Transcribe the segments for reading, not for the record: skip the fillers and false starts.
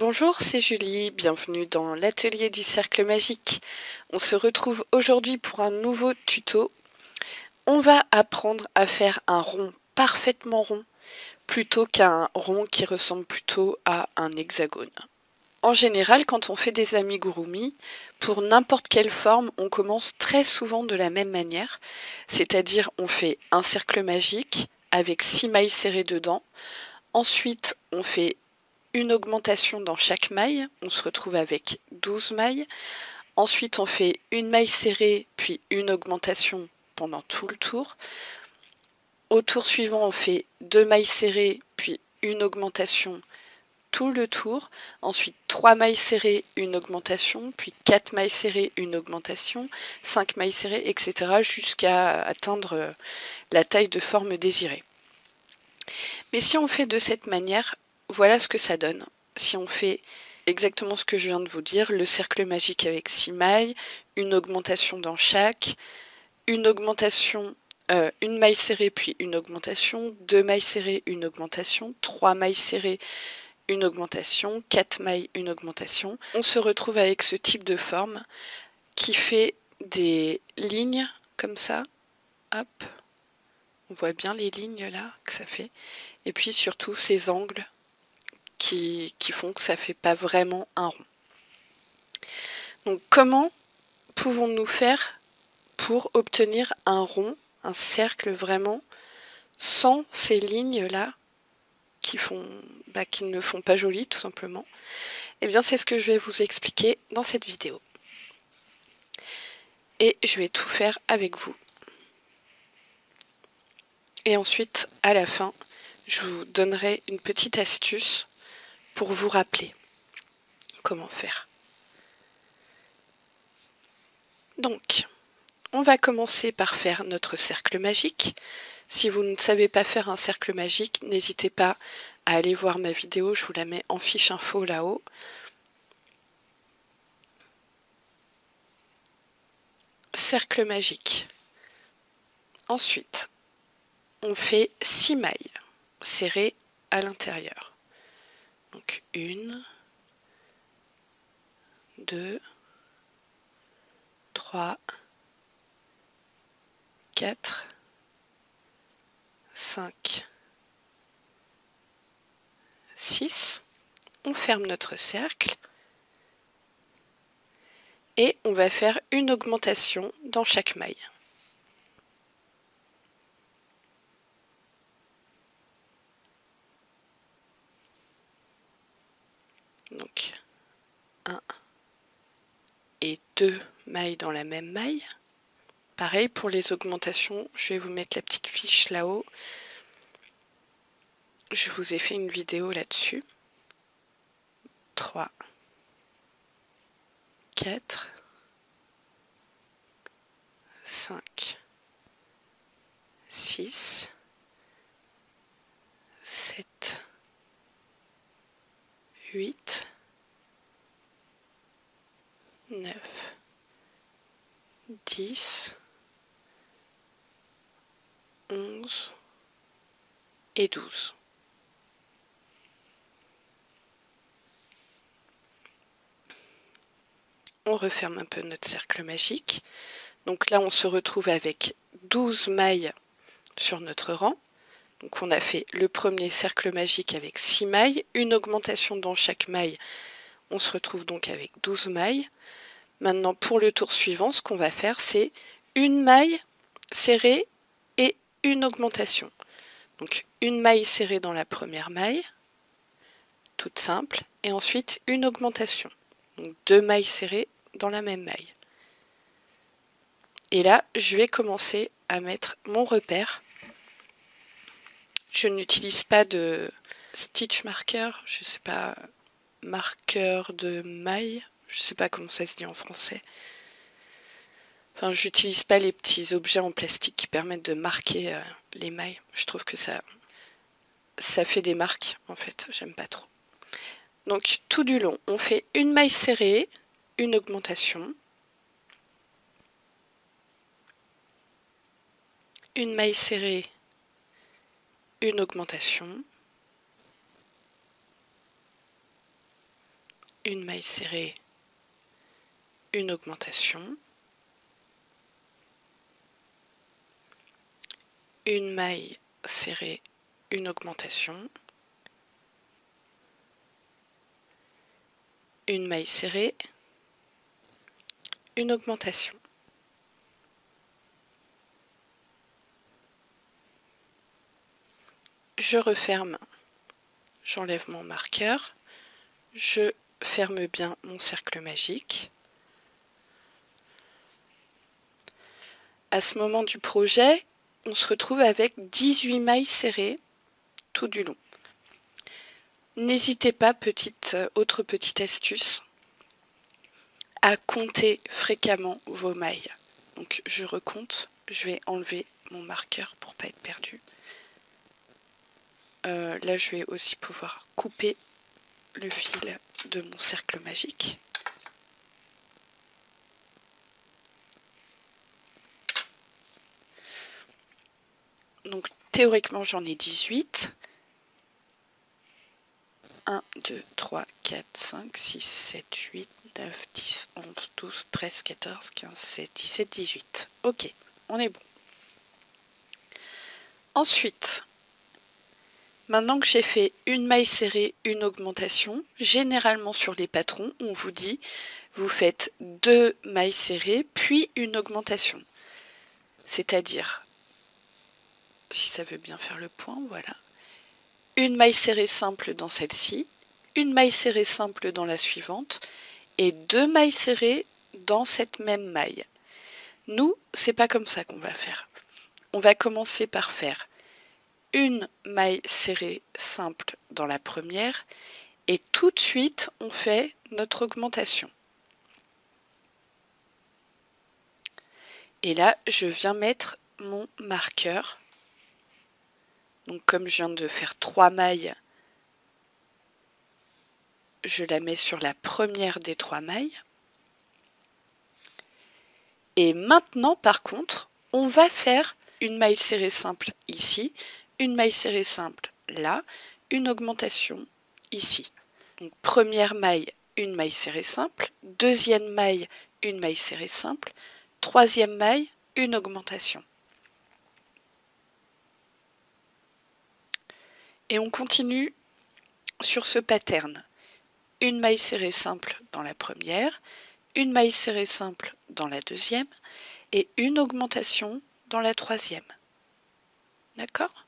Bonjour, c'est Julie, bienvenue dans l'atelier du cercle magique. On se retrouve aujourd'hui pour un nouveau tuto. On va apprendre à faire un rond parfaitement rond plutôt qu'un rond qui ressemble plutôt à un hexagone. En général, quand on fait des amigurumi, pour n'importe quelle forme, on commence très souvent de la même manière, c'est-à-dire on fait un cercle magique avec 6 mailles serrées dedans. Ensuite, on fait une augmentation dans chaque maille, on se retrouve avec 12 mailles. Ensuite, on fait une maille serrée, puis une augmentation pendant tout le tour. Au tour suivant, on fait 2 mailles serrées, puis une augmentation tout le tour. Ensuite, 3 mailles serrées, une augmentation, puis 4 mailles serrées, une augmentation, 5 mailles serrées, etc. jusqu'à atteindre la taille de forme désirée. Mais si on fait de cette manière, voilà ce que ça donne. Si on fait exactement ce que je viens de vous dire, le cercle magique avec 6 mailles, une augmentation dans chaque, une augmentation, une maille serrée puis une augmentation, 2 mailles serrées, une augmentation, 3 mailles serrées, une augmentation, 4 mailles, une augmentation. On se retrouve avec ce type de forme qui fait des lignes comme ça. Hop, on voit bien les lignes là que ça fait. Et puis surtout ces angles qui font que ça ne fait pas vraiment un rond. Donc comment pouvons-nous faire pour obtenir un rond, un cercle vraiment, sans ces lignes-là qui ne font pas joli tout simplement? Eh bien c'est ce que je vais vous expliquer dans cette vidéo. Et je vais tout faire avec vous. Et ensuite, à la fin, je vous donnerai une petite astuce pour vous rappeler comment faire. Donc, on va commencer par faire notre cercle magique. Si vous ne savez pas faire un cercle magique, n'hésitez pas à aller voir ma vidéo, je vous la mets en fiche info là-haut. Cercle magique. Ensuite, on fait 6 mailles serrées à l'intérieur. Donc 1, 2, 3, 4, 5, 6. On ferme notre cercle et on va faire une augmentation dans chaque maille. Donc 1 et 2 mailles dans la même maille. Pareil pour les augmentations, je vais vous mettre la petite fiche là-haut. Je vous ai fait une vidéo là-dessus. 3, 4, 5, 6, 7, 8, 9, 10, 11 et 12. On referme un peu notre cercle magique. Donc là, on se retrouve avec 12 mailles sur notre rang. Donc on a fait le premier cercle magique avec 6 mailles, une augmentation dans chaque maille. On se retrouve donc avec 12 mailles. Maintenant, pour le tour suivant, ce qu'on va faire, c'est une maille serrée et une augmentation. Donc une maille serrée dans la première maille, toute simple, et ensuite une augmentation. Donc 2 mailles serrées dans la même maille. Et là, je vais commencer à mettre mon repère. Je n'utilise pas de stitch marker, je ne sais pas, marqueur de maille, je ne sais pas comment ça se dit en français. Enfin, j'utilise pas les petits objets en plastique qui permettent de marquer les mailles. Je trouve que ça fait des marques, en fait, j'aime pas trop. Donc tout du long, on fait une maille serrée, une augmentation, une maille serrée, une augmentation, une maille serrée, une augmentation, une maille serrée, une augmentation, une maille serrée, une augmentation. Je referme, j'enlève mon marqueur, je ferme bien mon cercle magique. À ce moment du projet, on se retrouve avec 18 mailles serrées tout du long. N'hésitez pas, autre petite astuce, à compter fréquemment vos mailles. Donc je recompte, je vais enlever mon marqueur pour ne pas être perdu. Là je vais aussi pouvoir couper le fil de mon cercle magique. Donc théoriquement j'en ai 18. 1, 2, 3, 4, 5, 6, 7, 8, 9, 10, 11, 12, 13, 14, 15, 16, 17, 18. Ok, on est bon. Ensuite, maintenant que j'ai fait une maille serrée, une augmentation, généralement sur les patrons, on vous dit, vous faites 2 mailles serrées, puis une augmentation. C'est-à-dire, si ça veut bien faire le point, voilà. Une maille serrée simple dans celle-ci, une maille serrée simple dans la suivante, et 2 mailles serrées dans cette même maille. Nous, c'est pas comme ça qu'on va faire. On va commencer par faire une maille serrée simple dans la première et tout de suite on fait notre augmentation. Et là, je viens mettre mon marqueur. Donc comme je viens de faire 3 mailles, je la mets sur la première des 3 mailles. Et maintenant, par contre, on va faire une maille serrée simple ici, une maille serrée simple là, une augmentation ici. Donc première maille, une maille serrée simple, deuxième maille, une maille serrée simple, troisième maille, une augmentation. Et on continue sur ce pattern. Une maille serrée simple dans la première, une maille serrée simple dans la deuxième et une augmentation dans la troisième. D'accord?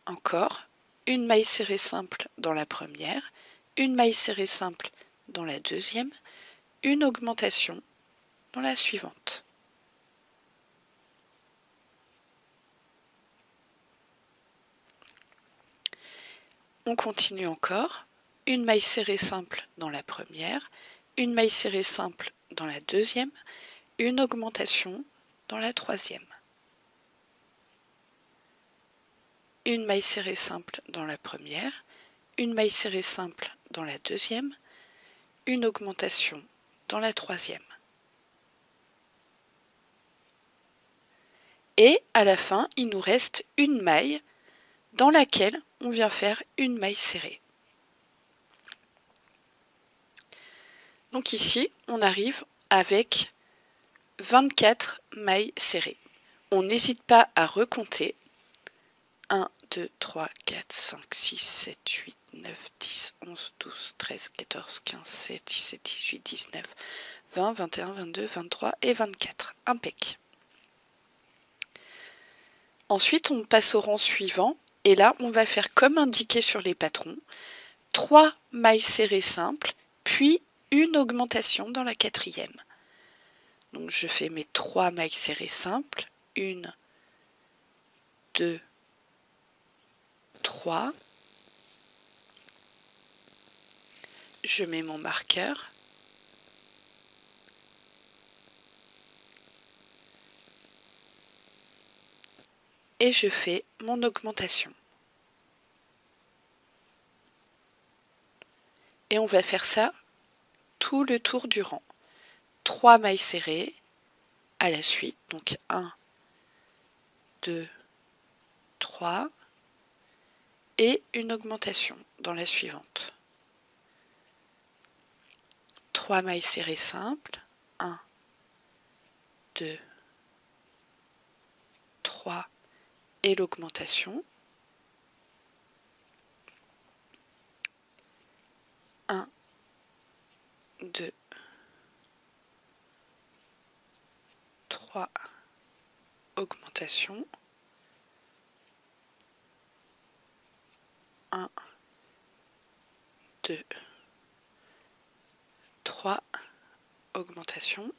Encore, une maille serrée simple dans la première, une maille serrée simple dans la deuxième, une augmentation dans la suivante. On continue encore, une maille serrée simple dans la première, une maille serrée simple dans la deuxième, une augmentation dans la troisième. Une maille serrée simple dans la première, une maille serrée simple dans la deuxième, une augmentation dans la troisième. Et à la fin, il nous reste une maille dans laquelle on vient faire une maille serrée. Donc ici, on arrive avec 24 mailles serrées. On n'hésite pas à recompter. 1, 2, 3, 4, 5, 6, 7, 8, 9, 10, 11, 12, 13, 14, 15, 16, 17, 18, 19, 20, 21, 22, 23 et 24. Impec. Ensuite, on passe au rang suivant et là, on va faire comme indiqué sur les patrons, 3 mailles serrées simples, puis une augmentation dans la quatrième. Donc je fais mes 3 mailles serrées simples, 1, 2, 3. Je mets mon marqueur. Et je fais mon augmentation. Et on va faire ça tout le tour du rang. 3 mailles serrées à la suite, donc 1, 2, 3 et une augmentation dans la suivante. 3 mailles serrées simples, 1, 2, 3 et l'augmentation, 1, 2, 3, augmentation, 1, 2, 3, augmentation,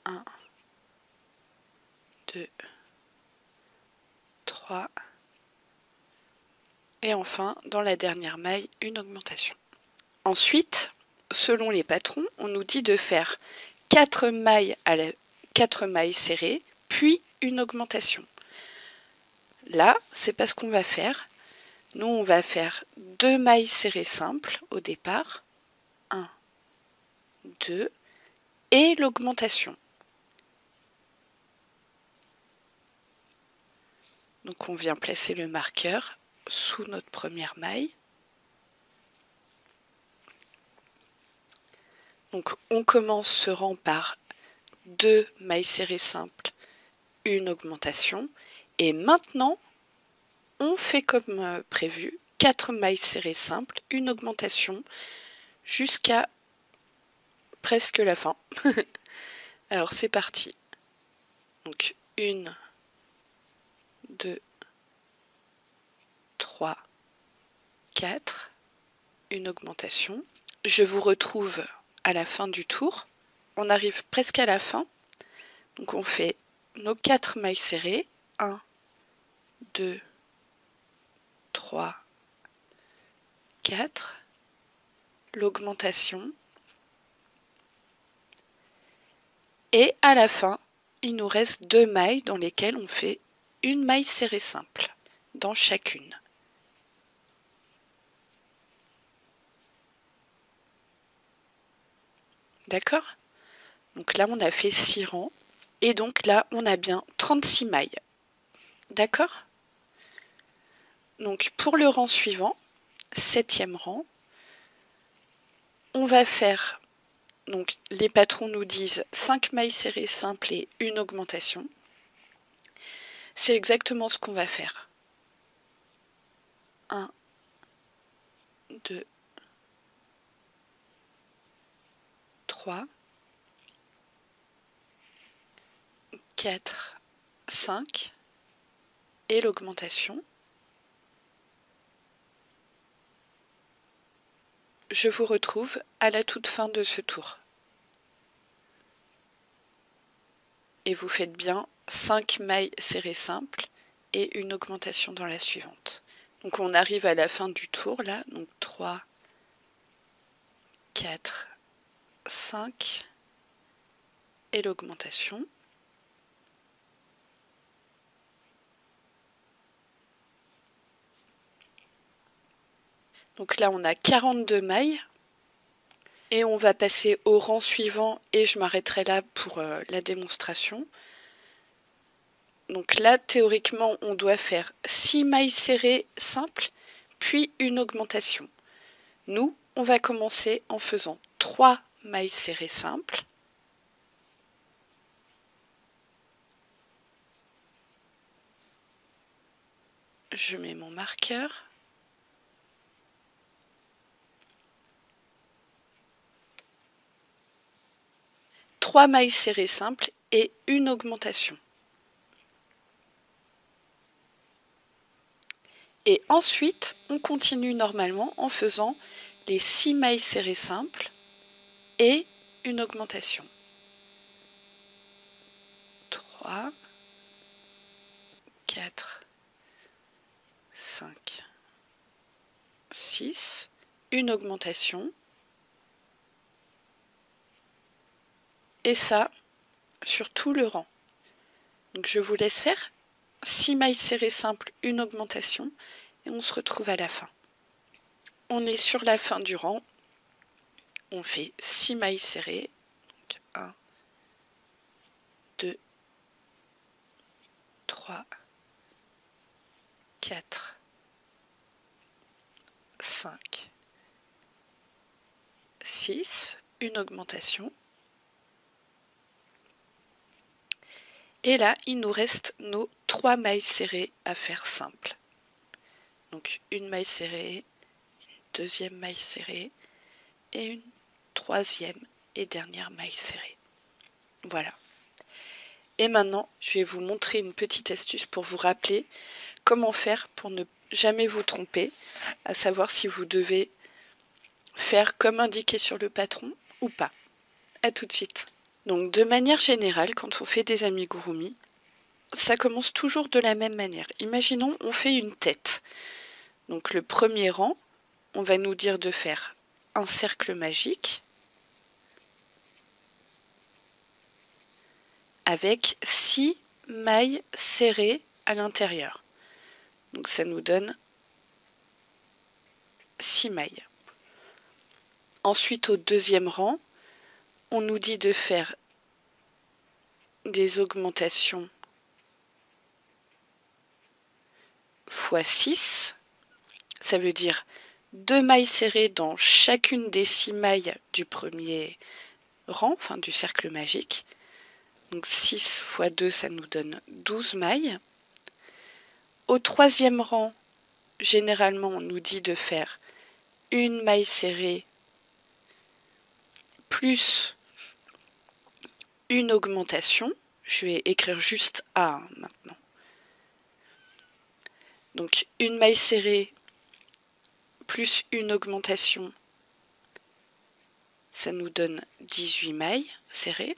1, 2, 3, et enfin, dans la dernière maille, une augmentation. Ensuite, selon les patrons, on nous dit de faire 4 mailles, 4 mailles serrées, puis une augmentation. Là, c'est pas ce qu'on va faire. Nous, on va faire 2 mailles serrées simples au départ. 1, 2, et l'augmentation. Donc on vient placer le marqueur sous notre première maille. Donc on commence ce rang par 2 mailles serrées simples, une augmentation. Et maintenant, on fait comme prévu, 4 mailles serrées simples, une augmentation, jusqu'à presque la fin. Alors c'est parti. Donc 1, 2, 3, 4, une augmentation. Je vous retrouve à la fin du tour. On arrive presque à la fin. Donc on fait nos 4 mailles serrées. 1, 2, 3, 4. L'augmentation. Et à la fin, il nous reste 2 mailles dans lesquelles on fait une maille serrée simple dans chacune. D'accord? Donc là, on a fait 6 rangs. Et donc là, on a bien 36 mailles. D'accord? Donc pour le rang suivant, 7e rang, on va faire, donc les patrons nous disent 5 mailles serrées simples et une augmentation. C'est exactement ce qu'on va faire. 1, 2, 3, 4, 5 et l'augmentation. Je vous retrouve à la toute fin de ce tour. Et vous faites bien 5 mailles serrées simples et une augmentation dans la suivante. Donc on arrive à la fin du tour là, donc 3, 4, 5 et l'augmentation. Donc là on a 42 mailles et on va passer au rang suivant et je m'arrêterai là pour la démonstration. Donc là théoriquement on doit faire 6 mailles serrées simples puis une augmentation. Nous on va commencer en faisant 3 mailles serrées simples. Je mets mon marqueur. Trois mailles serrées simples et une augmentation. Et ensuite, on continue normalement en faisant les 6 mailles serrées simples et une augmentation. 3, 4, 5, 6, une augmentation. Et ça, sur tout le rang. Donc je vous laisse faire 6 mailles serrées simples, une augmentation, et on se retrouve à la fin. On est sur la fin du rang. On fait 6 mailles serrées. Donc 1, 2, 3, 4, 5, 6, une augmentation. Et là, il nous reste nos 3 mailles serrées à faire simple. Donc une maille serrée, une deuxième maille serrée et une troisième et dernière maille serrée. Voilà. Et maintenant, je vais vous montrer une petite astuce pour vous rappeler comment faire pour ne jamais vous tromper, à savoir si vous devez faire comme indiqué sur le patron ou pas. À tout de suite. Donc de manière générale, quand on fait des amigurumi, ça commence toujours de la même manière. Imaginons, on fait une tête. Donc le premier rang, on va nous dire de faire un cercle magique avec 6 mailles serrées à l'intérieur. Donc ça nous donne 6 mailles. Ensuite, au deuxième rang, on nous dit de faire des augmentations x 6. Ça veut dire 2 mailles serrées dans chacune des 6 mailles du premier rang, enfin du cercle magique. Donc 6 x 2, ça nous donne 12 mailles. Au troisième rang, généralement, on nous dit de faire une maille serrée plus une augmentation. Je vais écrire juste A maintenant. Donc une maille serrée plus une augmentation, ça nous donne 18 mailles serrées.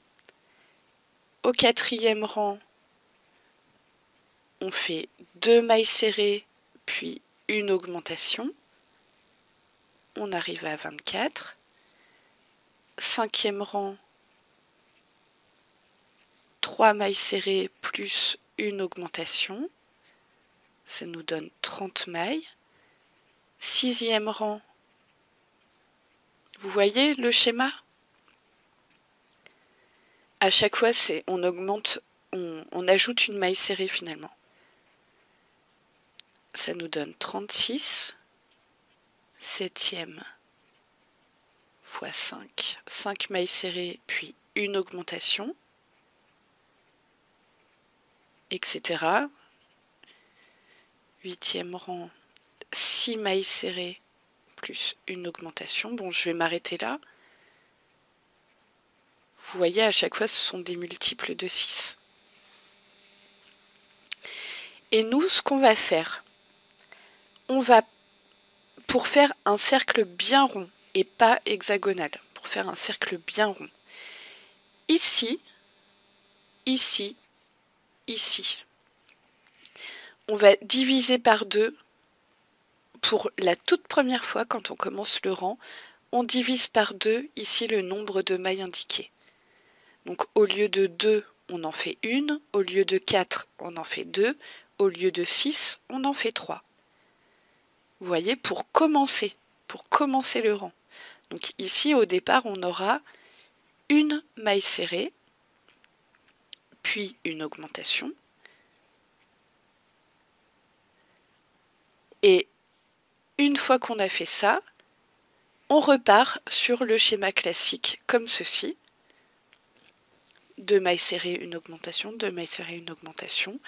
Au quatrième rang, on fait 2 mailles serrées puis une augmentation. On arrive à 24. Cinquième rang, 3 mailles serrées plus une augmentation. Ça nous donne 30 mailles. Sixième rang, vous voyez le schéma? À chaque fois, on augmente, on ajoute une maille serrée finalement. Ça nous donne 36. Septième x 5, 5 mailles serrées, puis une augmentation, etc. Huitième rang, 6 mailles serrées, plus une augmentation. Bon, je vais m'arrêter là. Vous voyez, à chaque fois, ce sont des multiples de 6. Et nous, ce qu'on va faire, on va, pour faire un cercle bien rond, et pas hexagonal, pour faire un cercle bien rond, ici, ici, ici, on va diviser par 2 pour la toute première fois quand on commence le rang. On divise par 2 ici le nombre de mailles indiquées. Donc au lieu de 2, on en fait une, au lieu de 4, on en fait 2, au lieu de 6, on en fait 3. Vous voyez, pour commencer le rang. Donc ici, au départ, on aura une maille serrée, puis une augmentation. Et une fois qu'on a fait ça, on repart sur le schéma classique comme ceci. 2 mailles serrées, une augmentation, 2 mailles serrées, une augmentation.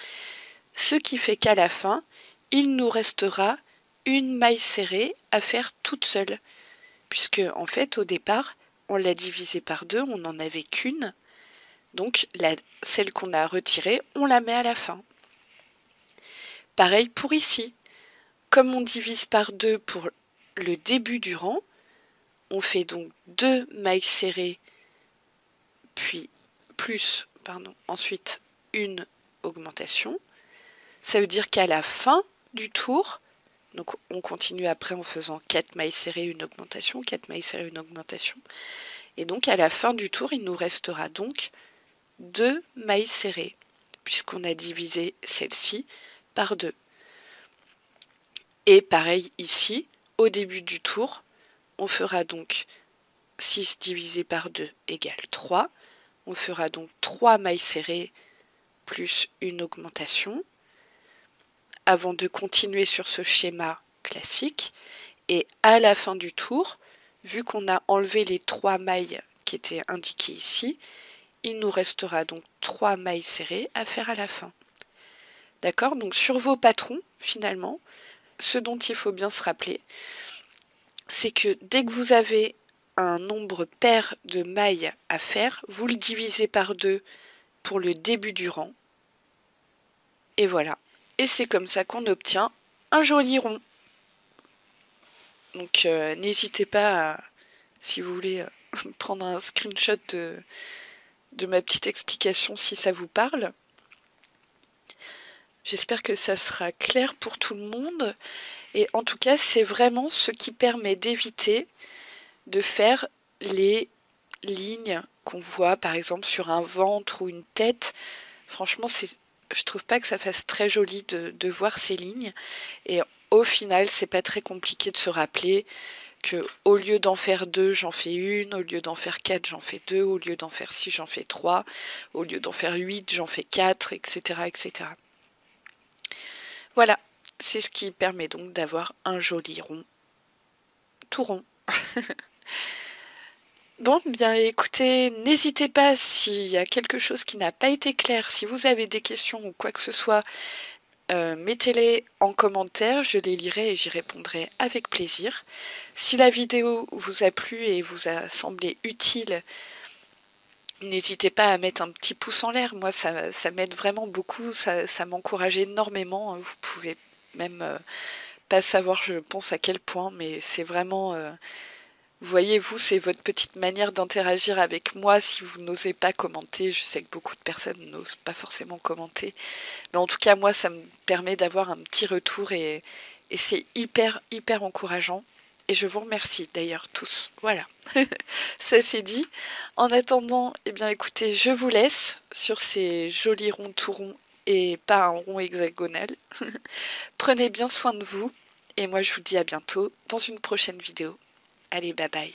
Ce qui fait qu'à la fin, il nous restera une maille serrée à faire toute seule. Puisque, en fait, au départ, on l'a divisée par 2, on n'en avait qu'une. Donc, celle qu'on a retirée, on la met à la fin. Pareil pour ici. Comme on divise par 2 pour le début du rang, on fait donc 2 mailles serrées, puis ensuite une augmentation. Ça veut dire qu'à la fin du tour, donc on continue après en faisant 4 mailles serrées, une augmentation, 4 mailles serrées, une augmentation. Et donc à la fin du tour, il nous restera donc 2 mailles serrées, puisqu'on a divisé celle-ci par 2. Et pareil ici, au début du tour, on fera donc 6 divisé par 2 égale 3. On fera donc 3 mailles serrées plus une augmentation, avant de continuer sur ce schéma classique. Et à la fin du tour, vu qu'on a enlevé les 3 mailles qui étaient indiquées ici, il nous restera donc 3 mailles serrées à faire à la fin. D'accord? Donc sur vos patrons, finalement, ce dont il faut bien se rappeler, c'est que dès que vous avez un nombre pair de mailles à faire, vous le divisez par 2 pour le début du rang. Et voilà. Et c'est comme ça qu'on obtient un joli rond. Donc n'hésitez pas, si vous voulez, prendre un screenshot de ma petite explication si ça vous parle. J'espère que ça sera clair pour tout le monde. Et en tout cas, c'est vraiment ce qui permet d'éviter de faire les lignes qu'on voit par exemple sur un ventre ou une tête. Franchement, je trouve pas que ça fasse très joli de voir ces lignes. Et au final, c'est pas très compliqué de se rappeler que au lieu d'en faire 2, j'en fais une, au lieu d'en faire 4, j'en fais 2, au lieu d'en faire 6, j'en fais 3, au lieu d'en faire 8, j'en fais 4, etc., etc. Voilà, c'est ce qui permet donc d'avoir un joli rond, tout rond. Bon, bien écoutez, n'hésitez pas s'il y a quelque chose qui n'a pas été clair, si vous avez des questions ou quoi que ce soit, mettez-les en commentaire, je les lirai et j'y répondrai avec plaisir. Si la vidéo vous a plu et vous a semblé utile, n'hésitez pas à mettre un petit pouce en l'air, moi ça m'aide vraiment beaucoup, ça m'encourage énormément, vous pouvez même pas savoir je pense à quel point, mais c'est vraiment... vous voyez, vous, c'est votre petite manière d'interagir avec moi. Si vous n'osez pas commenter, je sais que beaucoup de personnes n'osent pas forcément commenter. Mais en tout cas, moi, ça me permet d'avoir un petit retour et c'est hyper, hyper encourageant. Et je vous remercie d'ailleurs tous. Voilà, ça c'est dit. En attendant, eh bien écoutez, je vous laisse sur ces jolis ronds tout ronds et pas un rond hexagonal. Prenez bien soin de vous et moi je vous dis à bientôt dans une prochaine vidéo. Allez, bye bye.